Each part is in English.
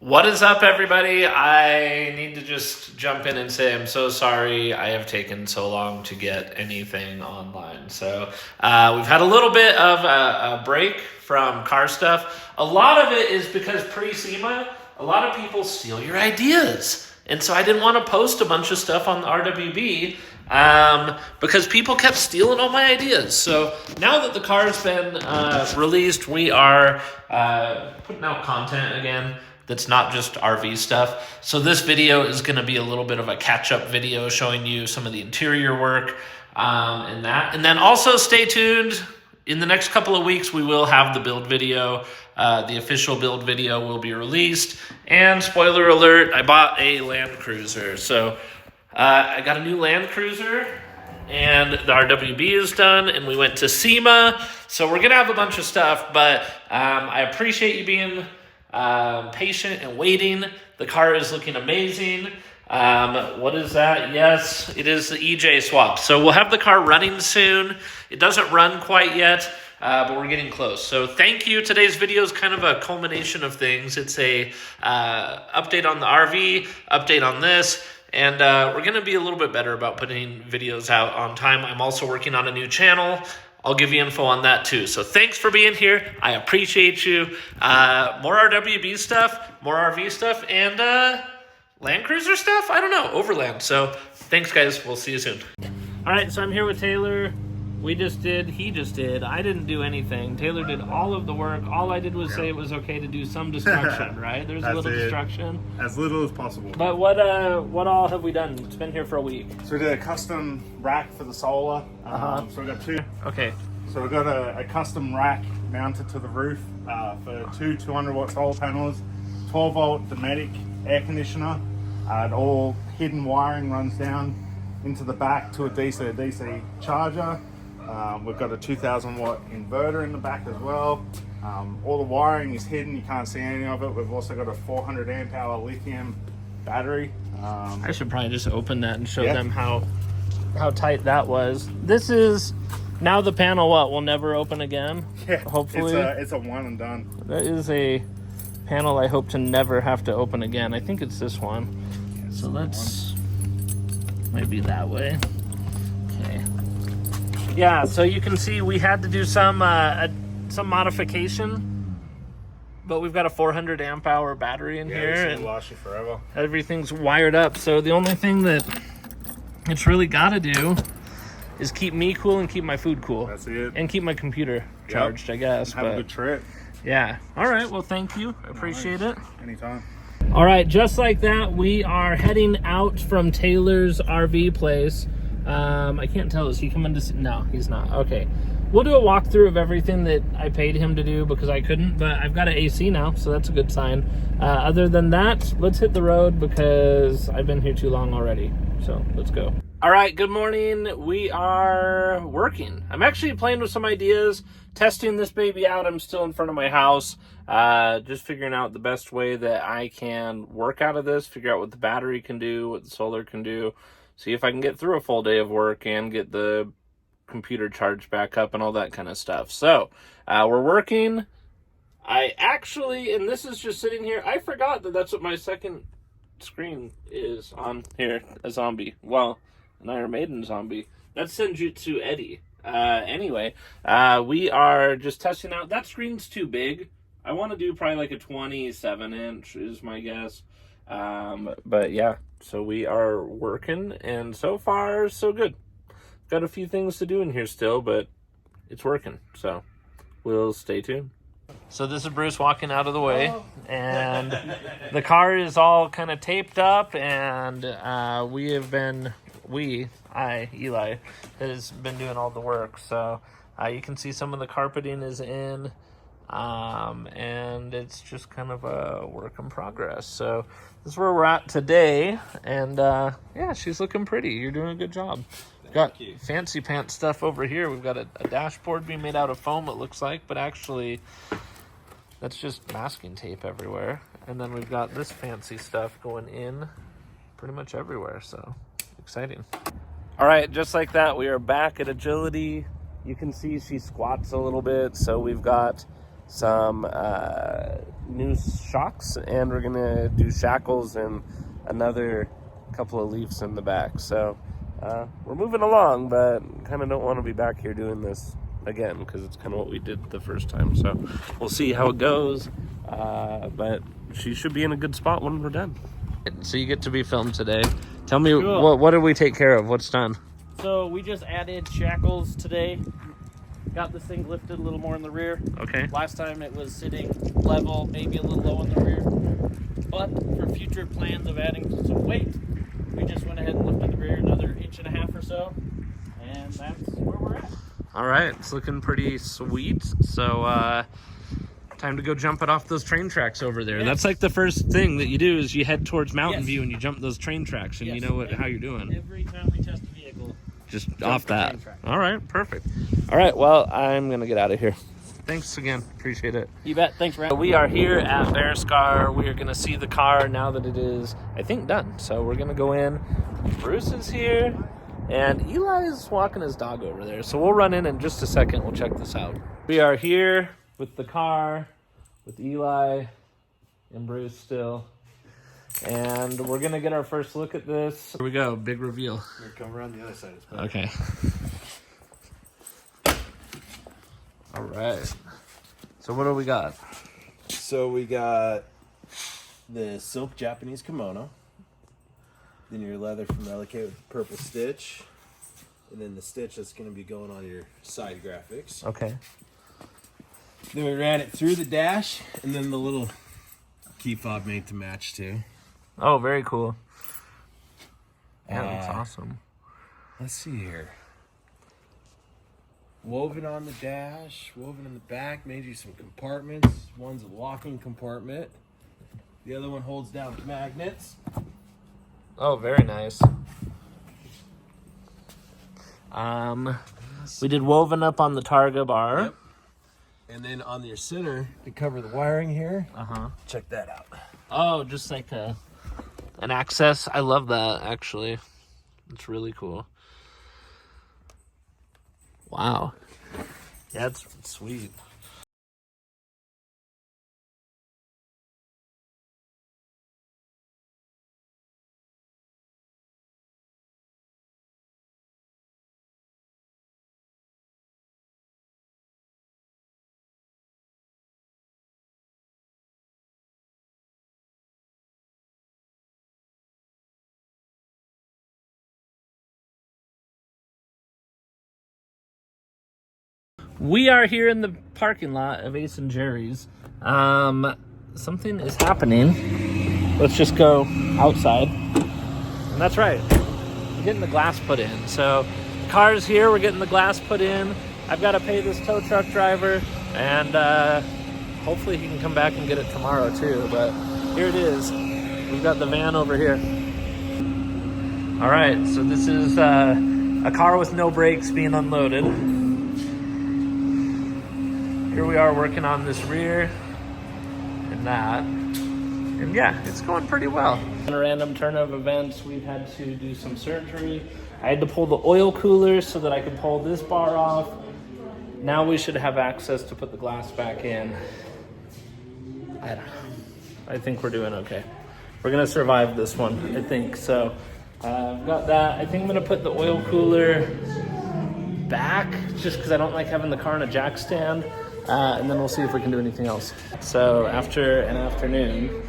What is up, everybody? I need to just jump in and say I'm so sorry I have taken so long to get anything online. So we've had a little bit of a break from car stuff. A lot of it is because pre-SEMA, a lot of people steal your ideas. And so I didn't want to post a bunch of stuff on the RWB because people kept stealing all my ideas. So now that the car's been released, we are putting out content again. That's not just RV stuff. So this video is going to be a little bit of a catch-up video showing you some of the interior work and that. And then also stay tuned. In the next couple of weeks, we will have the build video. The official build video will be released. And spoiler alert, I bought a Land Cruiser. So I got a new Land Cruiser. And the RWB is done, and we went to SEMA. So we're going to have a bunch of stuff. But I appreciate you being patient and waiting. The car is looking amazing. What is that? Yes, it is the EJ swap. So we'll have the car running soon. It doesn't run quite yet, but we're getting close. So thank you. Today's video is kind of a culmination of things. It's a update on the RV, update on this, and we're going to be a little bit better about putting videos out on time. I'm also working on a new channel. I'll give you info on that too. So thanks for being here. I appreciate you. More RWB stuff, more RV stuff, and Land Cruiser stuff? I don't know, overland. So thanks, guys. We'll see you soon. All right, so I'm here with Taylor. He just did. I didn't do anything. Taylor did all of the work. All I did was say it was okay to do some destruction, right? There's a little destruction. As little as possible. But what all have we done? It's been here for a week. So we did a custom rack for the solar. So we got two. Okay. So we got a custom rack mounted to the roof for two 200-watt solar panels, 12-volt Dometic air conditioner. All hidden wiring runs down into the back to a DC charger. We've got a 2,000-watt inverter in the back as well. All the wiring is hidden. You can't see any of it. We've also got a 400 amp hour lithium battery. I should probably just open that and show them how tight that was. This is now the panel. What will never open again? Yeah, hopefully it's a one and done. That is a panel I hope to never have to open again. I think it's this one. Yeah, so let's maybe that way. Okay. Yeah, so you can see we had to do some modification, but we've got a 400 amp hour battery in here, and last you forever. Everything's wired up. So the only thing that it's really got to do is keep me cool and keep my food cool. That's it. And keep my computer charged, I guess. Have a good trip. Yeah. All right. Well, thank you. I appreciate it. Anytime. All right. Just like that, we are heading out from Taylor's RV place. I can't tell. Is he coming to see? No, he's not. Okay. We'll do a walkthrough of everything that I paid him to do because I couldn't, but I've got an AC now, so that's a good sign. Other than that, let's hit the road because I've been here too long already. So let's go. All right, good morning. We are working. I'm actually playing with some ideas, testing this baby out. I'm still in front of my house, just figuring out the best way that I can work out of this, figure out what the battery can do, what the solar can do, see if I can get through a full day of work and get the computer charged back up and all that kind of stuff. So we're working. I actually, and this is just sitting here, I forgot that that's what my second screen is on here, a zombie. Well, an Iron Maiden zombie. That's Senjutsu Eddie. Anyway, we are just testing out. That screen's too big. I want to do probably like a 27-inch is my guess. But yeah, so we are working, and so far, so good. Got a few things to do in here still, but it's working. So we'll stay tuned. So this is Bruce walking out of the way, and the car is all kind of taped up, and Eli, has been doing all the work. So you can see some of the carpeting is in, and it's just kind of a work in progress. So this is where we're at today, and yeah, she's looking pretty. You're doing a good job. Got fancy pants stuff over here. We've got a dashboard being made out of foam, it looks like, but actually that's just masking tape everywhere. And then we've got this fancy stuff going in pretty much everywhere, so exciting. All right, just like that, we are back at agility. You can see she squats a little bit, so we've got some new shocks, and we're gonna do shackles and another couple of leaves in the back. So we're moving along, but kind of don't want to be back here doing this again because it's kind of what we did the first time. So we'll see how it goes, but she should be in a good spot when we're done. So you get to be filmed today. Tell me, cool. what did we take care of? What's done? So we just added shackles today. Got this thing lifted a little more in the rear. Okay. Last time it was sitting level, maybe a little low in the rear. But for future plans of adding some weight, we just went ahead and lifted the rear another 1.5 inches or so. And that's where we're at. All right, it's looking pretty sweet. So time to go jump it off those train tracks over there. Yes. That's like the first thing that you do is you head towards Mountain Yes. View and you jump those train tracks, and Yes. you know how you're doing. Every time we test a vehicle. Just Jump off the that. train track. All right, perfect. All right, well, I'm going to get out of here. Thanks again. Appreciate it. You bet. Thanks, Ryan. We are here at Bearscar. We are going to see the car now that it is, I think, done. So we're going to go in. Bruce is here, and Eli is walking his dog over there. So we'll run in just a second. We'll check this out. We are here with the car, with Eli and Bruce still. And we're going to get our first look at this. Here we go. Big reveal. Here, come around the other side. It's better. Okay. All right. So what do we got? So we got the silk Japanese kimono. Then your leather from Elikate with purple stitch. And then the stitch that's going to be going on your side graphics. Okay. Then we ran it through the dash. And then the little key fob made to match too. Oh, very cool. Yeah, that's awesome. Let's see here. Woven on the dash, woven in the back, made you some compartments. One's a locking compartment. The other one holds down magnets. Oh, very nice. We did woven up on the Targa bar. Yep. And then on your center, to cover the wiring here, check that out. Oh, just like an access. I love that, actually. It's really cool. Wow. Yeah, it's sweet. We are here in the parking lot of Ace and Jerry's. Something is happening. Let's just go outside. And that's right. We're getting the glass put in. So the car's here. We're getting the glass put in. I've got to pay this tow truck driver. And hopefully he can come back and get it tomorrow too. But here it is. We've got the van over here. All right. So this is a car with no brakes being unloaded. Here we are working on this rear and that. And yeah, it's going pretty well. In a random turn of events, we've had to do some surgery. I had to pull the oil cooler so that I could pull this bar off. Now we should have access to put the glass back in. I don't know. I think we're doing okay. We're gonna survive this one, I think. So I've got that. I think I'm gonna put the oil cooler back just because I don't like having the car in a jack stand. And then we'll see if we can do anything else. So after an afternoon,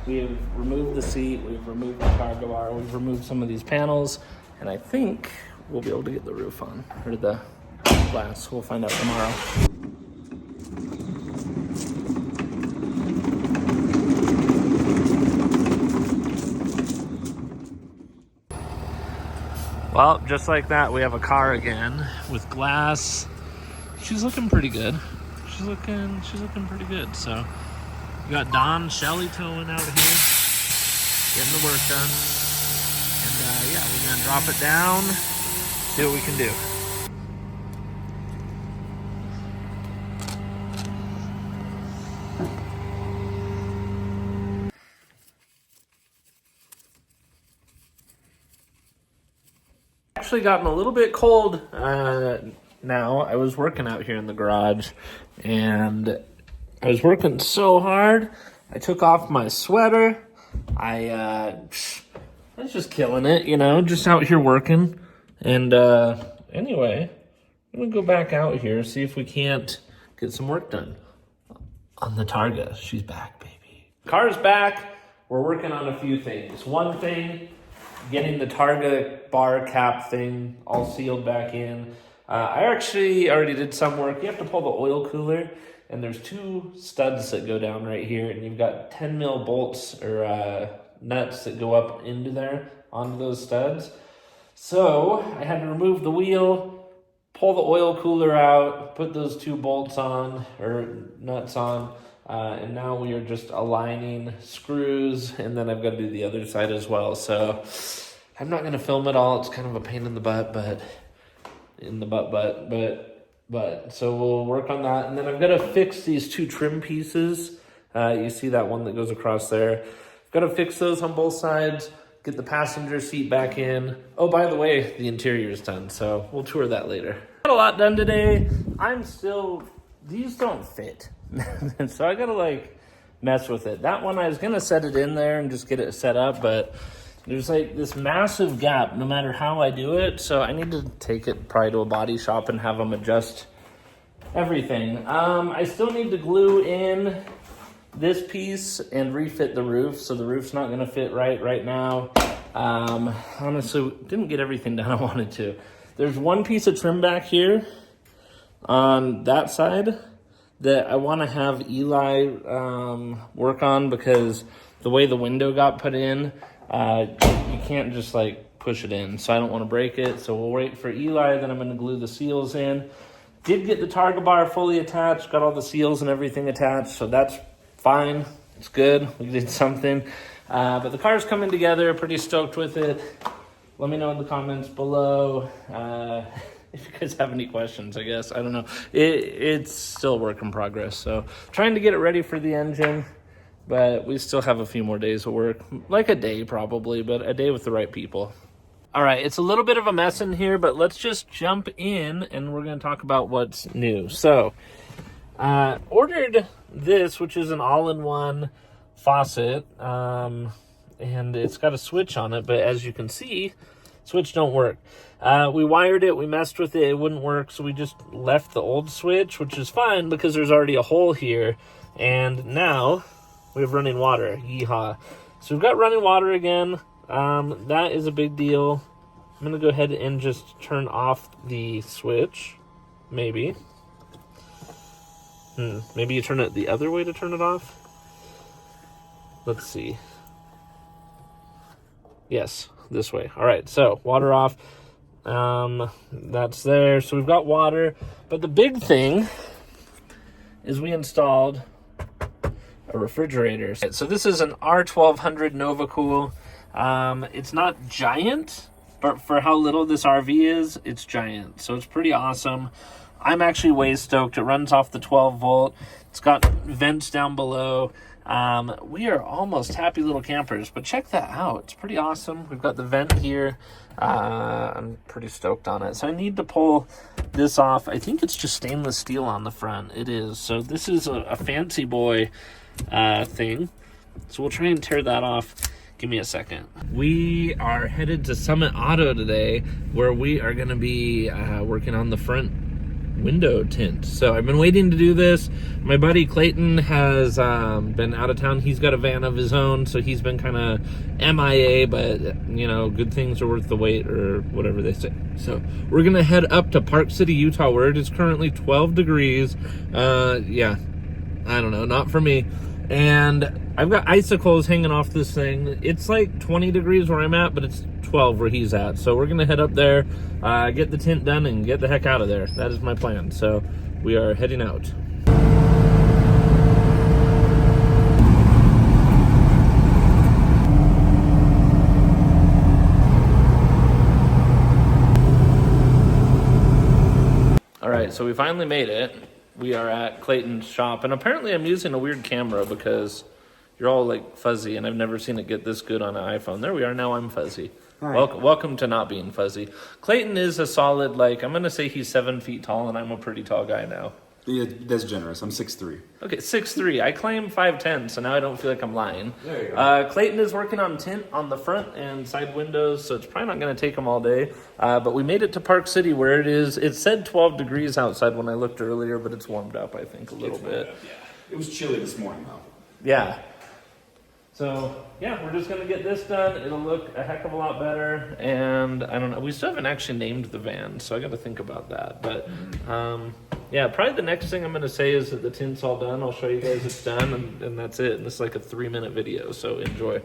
we've removed the seat, we've removed the cargo bar, we've removed some of these panels, and I think we'll be able to get the roof on, or the glass. We'll find out tomorrow. Well, just like that, we have a car again with glass. She's looking pretty good. She's looking pretty good. So we got Don, Shelly towing out here, getting the work done. And yeah, we're gonna drop it down, see what we can do. Actually gotten a little bit cold now. I was working out here in the garage, and I was working so hard. I took off my sweater. I was just killing it, you know, just out here working. And anyway, I'm going to go back out here, see if we can't get some work done on the Targa. She's back, baby. Car's back. We're working on a few things. One thing, getting the Targa bar cap thing all sealed back in. I actually already did some work. You have to pull the oil cooler, and there's 2 studs that go down right here, and you've got 10 mil bolts or nuts that go up into there onto those studs. So I had to remove the wheel, pull the oil cooler out, put those 2 bolts on, or nuts on, and now we are just aligning screws, and then I've got to do the other side as well. So I'm not going to film it all. It's kind of a pain in the butt, but so we'll work on that. And then I've got to fix these 2 trim pieces. You see that one that goes across there. I've got to fix those on both sides, get the passenger seat back in. Oh, by the way, the interior is done, so we'll tour that later. Got a lot done today. These don't fit. So I got to like mess with it. That one I was going to set it in there and just get it set up, but there's like this massive gap no matter how I do it. So I need to take it probably to a body shop and have them adjust everything. I still need to glue in this piece and refit the roof. So the roof's not going to fit right now. Honestly, didn't get everything done I wanted to. There's one piece of trim back here on that side that I want to have Eli work on, because the way the window got put in, you can't just like push it in, so I don't want to break it. So we'll wait for Eli, then I'm going to glue the seals in. Did get the Targa bar fully attached, got all the seals and everything attached, so that's fine. It's good. We did something. But the car's coming together. Pretty stoked with it. Let me know in the comments below if you guys have any questions, I guess. I don't know. It's still a work in progress, so trying to get it ready for the engine. But we still have a few more days of work. Like a day probably, but a day with the right people. All right, it's a little bit of a mess in here, but let's just jump in and we're going to talk about what's new. So, ordered this, which is an all-in-one faucet, and it's got a switch on it, but as you can see, switch don't work. We wired it, we messed with it, it wouldn't work, so we just left the old switch, which is fine because there's already a hole here, and now we have running water. Yeehaw. So we've got running water again. That is a big deal. I'm going to go ahead and just turn off the switch. Maybe. Maybe you turn it the other way to turn it off. Let's see. Yes, this way. All right, so water off. That's there. So we've got water. But the big thing is we installed a refrigerator. So this is an R1200 NovaCool. It's not giant, but for how little this RV is, it's giant. So it's pretty awesome. I'm actually way stoked. It runs off the 12 volt. It's got vents down below. We are almost happy little campers, but check that out. It's pretty awesome. We've got the vent here. I'm pretty stoked on it. So I need to pull this off. I think it's just stainless steel on the front. It is. So this is a fancy boy thing. So we'll try and tear that off. Give me a second. We are headed to Summit Auto today, where we are going to be working on the front window tint. So I've been waiting to do this. My buddy Clayton has been out of town. He's got a van of his own, so he's been kind of MIA, but you know, good things are worth the wait, or whatever they say. So we're gonna head up to Park City, Utah, where it is currently 12 degrees. Yeah, I don't know, not for me. And I've got icicles hanging off this thing. It's like 20 degrees where I'm at, but it's 12 where he's at. So we're gonna head up there, get the tint done, and get the heck out of there. That is my plan. So we are heading out. All right, so we finally made it. We are at Clayton's shop, and apparently I'm using a weird camera because you're all like fuzzy, and I've never seen it get this good on an iPhone. There we are, now I'm fuzzy. Right. Welcome to not being fuzzy. Clayton is a solid, like, I'm going to say he's 7 feet tall, and I'm a pretty tall guy now. Yeah, that's generous. I'm 6'3". Okay, 6'3". I claim 5'10", so now I don't feel like I'm lying. There you go. Clayton is working on tint on the front and side windows, so it's probably not going to take him all day. But we made it to Park City, where it is. It said 12 degrees outside when I looked earlier, but it's warmed up, I think, a little bit. Yeah. It was chilly this morning, though. Yeah. So, yeah, we're just going to get this done. It'll look a heck of a lot better. And I don't know. We still haven't actually named the van, so I got to think about that. But, yeah, probably the next thing I'm going to say is that the tint's all done. I'll show you guys it's done, and that's it. And this is like a 3-minute video, so enjoy.